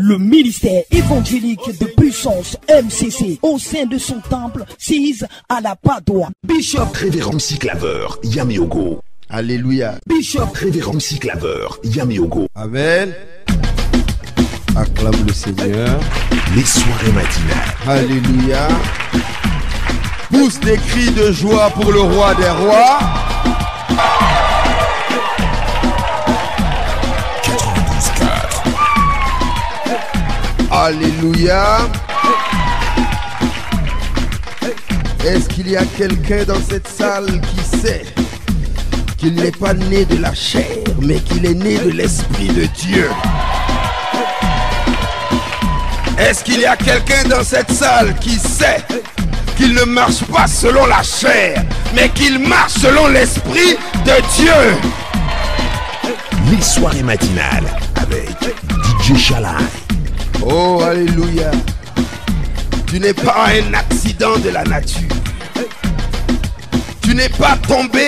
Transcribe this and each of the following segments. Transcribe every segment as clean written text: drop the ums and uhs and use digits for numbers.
Le ministère évangélique de puissance MCC au sein de son temple s'ise à la Padoie. Bishop Révérend Cyclaveur Yaméogo. Alléluia. Bishop Révérend Cyclaveur Yaméogo. Amen. Acclame le Seigneur. Les soirées matinales. Alléluia. Pousse des cris de joie pour le roi des rois. 92.4. Alléluia. Est-ce qu'il y a quelqu'un dans cette salle qui sait qu'il n'est pas né de la chair, mais qu'il est né de l'Esprit de Dieu? Est-ce qu'il y a quelqu'un dans cette salle qui sait qu'il ne marche pas selon la chair, mais qu'il marche selon l'Esprit de Dieu? Les soirées matinales avec DJ Shalai. Oh, alléluia. Tu n'es pas un accident de la nature. Tu n'es pas tombé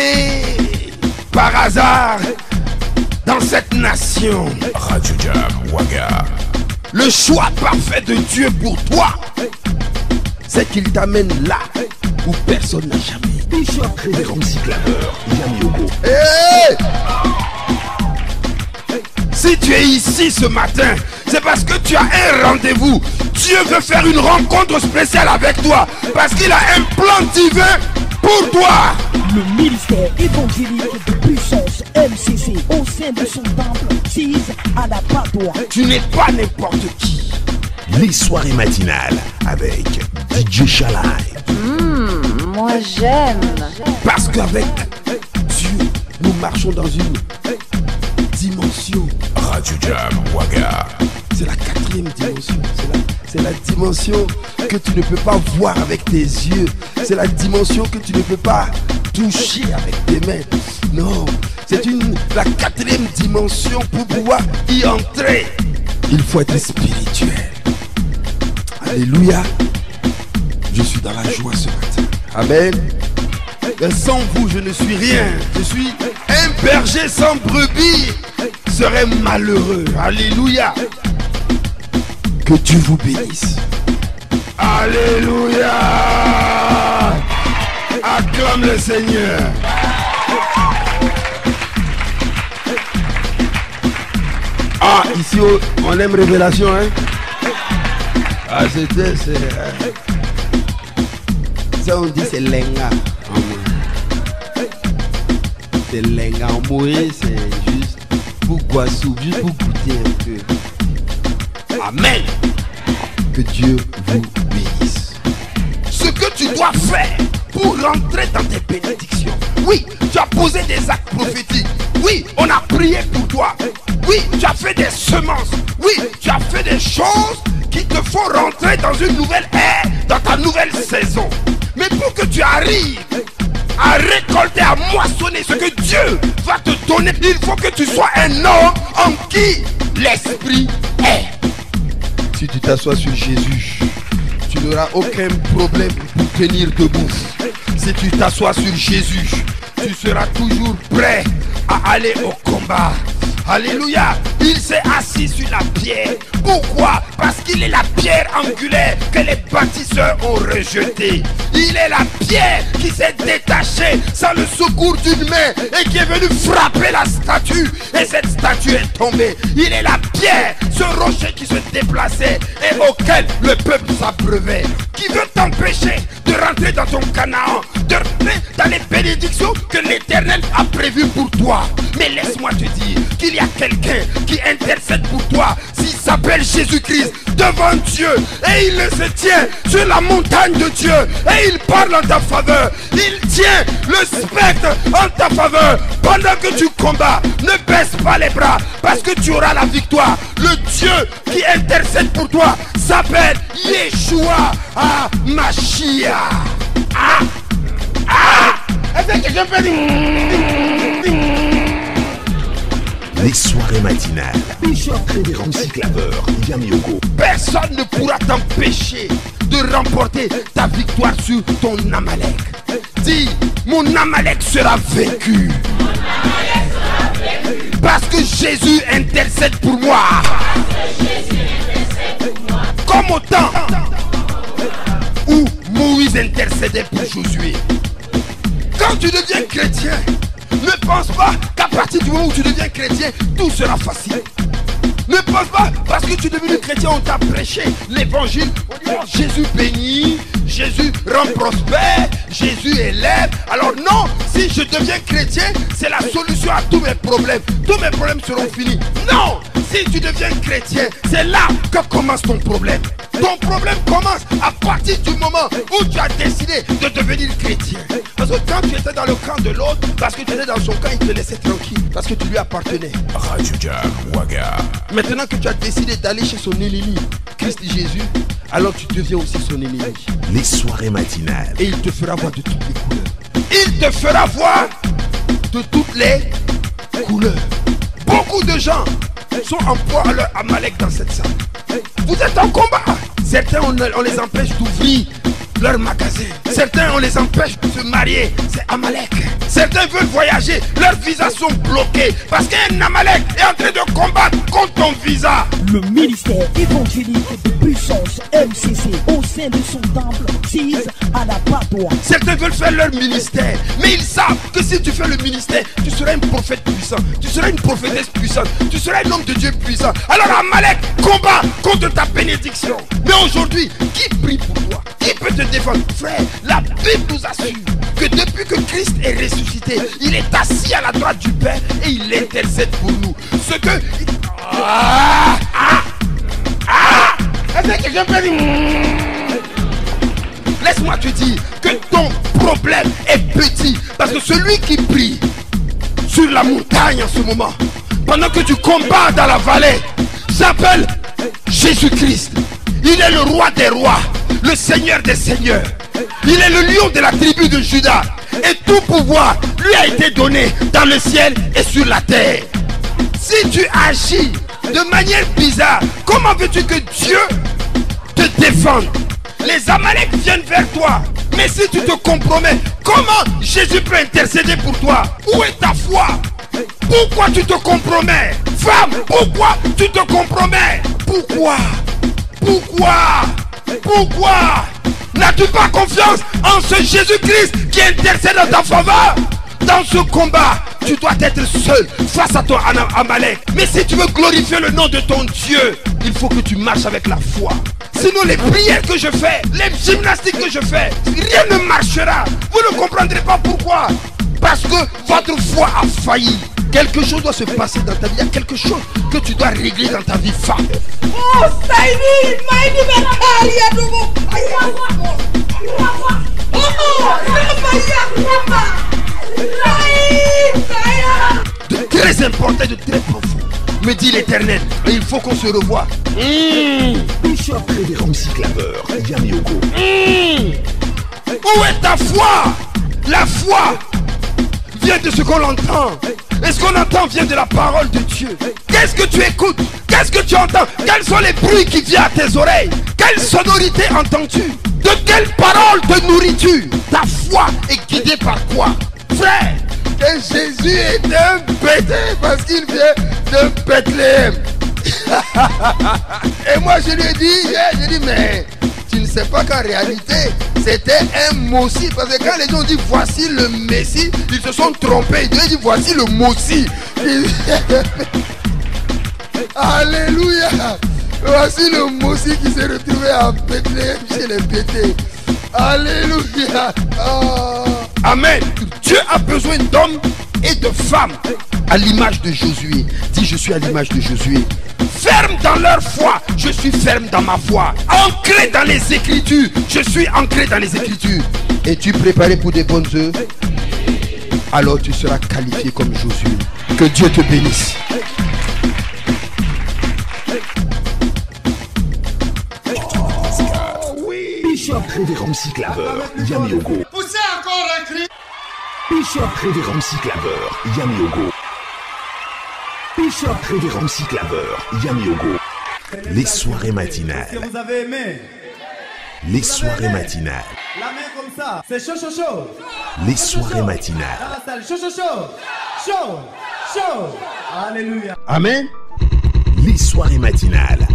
par hasard dans cette nation. Radio Jam Ouaga. Le choix parfait de Dieu pour toi, c'est qu'il t'amène là où personne n'a jamais. Bishop Révérend Cyclaveur Yaméogo. Hey! Si tu es ici ce matin, c'est parce que tu as un rendez-vous. Dieu veut faire une rencontre spéciale avec toi, parce qu'il a un plan divin pour toi. Le ministère évangélique de puissance MCC au sein de son temple s'ise à la Padoie. Tu n'es pas n'importe qui. Les soirées matinales avec DJ Shalai. Moi j'aime. Parce qu'avec Dieu, nous marchons dans une dimension. Radio Jam Ouaga. C'est la quatrième dimension. C'est la dimension que tu ne peux pas voir avec tes yeux. C'est la dimension que tu ne peux pas toucher avec tes mains. Non, c'est la quatrième dimension. Pour pouvoir y entrer, il faut être spirituel. Alléluia. Je suis dans la joie ce matin. Amen. Et sans vous, je ne suis rien. Je suis un berger sans brebis. Serait malheureux. Alléluia. Que Dieu vous bénisse. Alléluia. Acclame le Seigneur. Ah, ici on aime révélation, hein. Ah, ça on dit c'est lenga. C'est lenga. En mourir, c'est juste pour Guassou, juste pour goûter un peu. Amen. Que Dieu vous bénisse. Ce que tu dois faire pour rentrer dans tes bénédictions. Oui, tu as posé des actes prophétiques. Oui, on a prié pour toi. Oui, tu as fait des semences. Oui, tu as fait des choses qui te font rentrer dans une nouvelle ère, dans ta nouvelle saison. Mais pour que tu arrives à récolter, à moissonner ce que Dieu va te donner, il faut que tu sois un homme en qui l'Esprit est. Si tu t'assois sur Jésus, tu n'auras aucun problème pour tenir debout. Si tu t'assois sur Jésus, tu seras toujours prêt à aller au combat. Alléluia. Il s'est assis sur la pierre. Pourquoi? Parce qu'il est la pierre angulaire que les bâtisseurs ont rejetée. Il est la pierre qui s'est détachée sans le secours d'une main et qui est venue frapper la statue. Et cette statue est tombée. Il est la pierre, ce rocher qui se déplaçait et auquel le peuple s'abreuvait. Qui veut t'empêcher de rentrer dans ton Canaan, de rentrer dans les bénédictions que l'Éternel a prévues pour toi. Mais laisse-moi te dire qu'il y a quelqu'un qui intercède pour toi. S'il s'appelle Jésus-Christ devant Dieu et il se tient sur la montagne de Dieu et il parle en ta faveur. Il tient le spectre en ta faveur pendant que tu combats. Ne baisse pas les bras parce que tu auras la victoire. Le Dieu qui intercède pour toi s'appelle Yeshua HaMashiach. Est-ce que quelqu'un peut dire? Les soirées matinales. Bishop Révérend Cyclaveur Yaméogo. Personne ne pourra t'empêcher de remporter ta victoire sur ton Amalek. Dis, mon Amalek sera vaincu. Parce que Jésus intercède pour moi. intercédaient pour Josué. Quand tu deviens chrétien, ne pense pas qu'à partir du moment où tu deviens chrétien, tout sera facile. Ne pense pas parce que tu es devenu chrétien, on t'a prêché l'évangile. Jésus bénit, Jésus rend prospère, Jésus élève. Alors non, si je deviens chrétien, c'est la solution à tous mes problèmes. Tous mes problèmes seront finis. Non, si tu deviens chrétien, c'est là que commence ton problème. Ton problème commence à partir du moment où tu as décidé de devenir chrétien. Parce que quand tu étais dans le camp de l'autre, parce que tu étais dans son camp, il te laissait tranquille. Parce que tu lui appartenais. Radio Jam Ouaga. Maintenant que tu as décidé d'aller chez son ennemi, Christ Jésus, alors tu deviens aussi son ennemi. Les soirées matinales. Et il te fera voir de toutes les couleurs. Il te fera voir de toutes les couleurs. Beaucoup de gens sont en proie à leur Amalek dans cette salle. Vous êtes en combat. Certains, on les empêche d'ouvrir leur magasin. Certains, on les empêche de se marier. C'est Amalek. Certains veulent voyager. Leurs visas sont bloqués. Parce qu'un Amalek est en train de combattre contre ton visa. Le ministère évangélique de puissance MCC au sein de son temple s'ise à la Padoie. Certains veulent faire leur ministère. Mais ils savent que si tu fais le ministère, tu seras un prophète puissant. Tu seras une prophétesse puissante. Tu seras un homme de Dieu puissant. Alors Amalek combat contre ta bénédiction. Mais aujourd'hui, qui prie pour toi? Qui peut te défendre? Frère, la Bible nous assure que depuis que Christ est ressuscité, il est assis à la droite du Père et il intercède pour nous. Ce que... Est-ce que quelqu'un peut dire... Laisse-moi te dire que ton problème est petit. Parce que celui qui prie sur la montagne en ce moment, pendant que tu combats dans la vallée, s'appelle Jésus-Christ. Il est le roi des rois, le seigneur des seigneurs. Il est le lion de la tribu de Juda. Et tout pouvoir lui a été donné dans le ciel et sur la terre. Si tu agis de manière bizarre, comment veux-tu que Dieu te défende? Les Amaleks viennent vers toi. Mais si tu te compromets, comment Jésus peut intercéder pour toi? Où est ta foi? Pourquoi tu te compromets? Femme, pourquoi tu te compromets? Pourquoi? Pourquoi n'as-tu pas confiance en ce Jésus-Christ qui intercède en ta faveur? Dans ce combat, tu dois être seul face à ton Amalek. Mais si tu veux glorifier le nom de ton Dieu, il faut que tu marches avec la foi. Sinon les prières que je fais, les gymnastiques que je fais, rien ne marchera. Vous ne comprendrez pas pourquoi. Parce que votre foi a failli. Quelque chose doit se passer dans ta vie. Il y a quelque chose que tu dois régler dans ta vie, femme. Oh, Saïdi, Maïdi, de très important et de très profond, me dit l'Éternel. Et il faut qu'on se revoie. Bishop Révérend Cyclaveur, Yamiogo. Où est ta foi? La foi vient de ce qu'on entend. Et ce qu'on entend vient de la parole de Dieu. Qu'est-ce que tu écoutes? Qu'est-ce que tu entends? Quels sont les bruits qui viennent à tes oreilles? Quelle sonorité entends-tu? De quelle parole te nourris-tu? Ta foi est guidée par quoi? Frère, que Jésus est un pété parce qu'il vient de Bethléem. Et moi je lui ai dit, mais tu ne sais pas qu'en réalité c'était un Messie. Parce que quand les gens disent voici le Messie, ils se sont trompés. Dieu dit voici le Messie. Alléluia. Voici le Messie qui s'est retrouvé à Bethléem chez les pétés. Alléluia. Oh. Amen. Dieu a besoin d'hommes et de femmes à l'image de Josué. Dis je suis à l'image de Josué. Ferme dans leur foi, je suis ferme dans ma foi. Ancré dans les Écritures, je suis ancré dans les Écritures. Es-tu préparé pour des bonnes œuvres? Alors tu seras qualifié comme Josué. Que Dieu te bénisse. Bishop Révérend Cyclaveur, Yamiogo. Poussez encore un cri. Bishop Révérend Cyclaveur, Yamiogo. Bishop Révérend Cyclaveur, Yamiogo. Les soirées matinales. Est-ce que vous avez aimé? Les soirées matinales. La main comme ça. C'est chaud, chaud, chaud. Les soirées matinales. Dans la salle. Chaud, chaud, chaud. Chaud. Chaud. Alléluia. Amen. Les soirées matinales.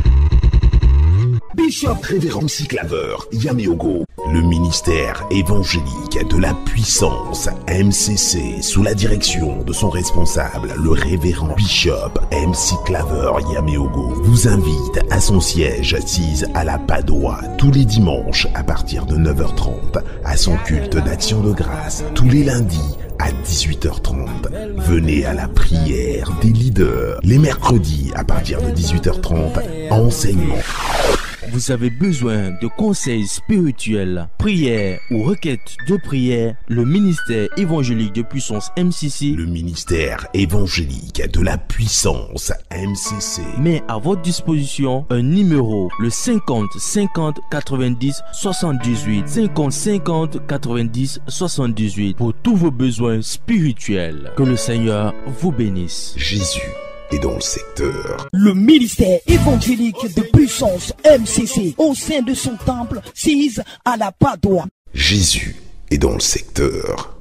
Bishop Bishop Révérend MC Claver Yameogo. Le ministère évangélique de la puissance MCC sous la direction de son responsable, le révérend Bishop MC Claver Yameogo, vous invite à son siège assise à la Padoie tous les dimanches à partir de 9h30 à son culte d'action de grâce, tous les lundis à 18h30. Venez à la prière des leaders. Les mercredis à partir de 18h30, enseignement. Vous avez besoin de conseils spirituels, prières ou requêtes de prière, le ministère évangélique de puissance MCC, le ministère évangélique de la puissance MCC, met à votre disposition un numéro, le 50 50 90 78, 50 50 90 78, pour tous vos besoins spirituels. Que le Seigneur vous bénisse. Jésus est dans le secteur. Le ministère évangélique de puissance MCC au sein de son temple 6 à la Padoie. Jésus est dans le secteur.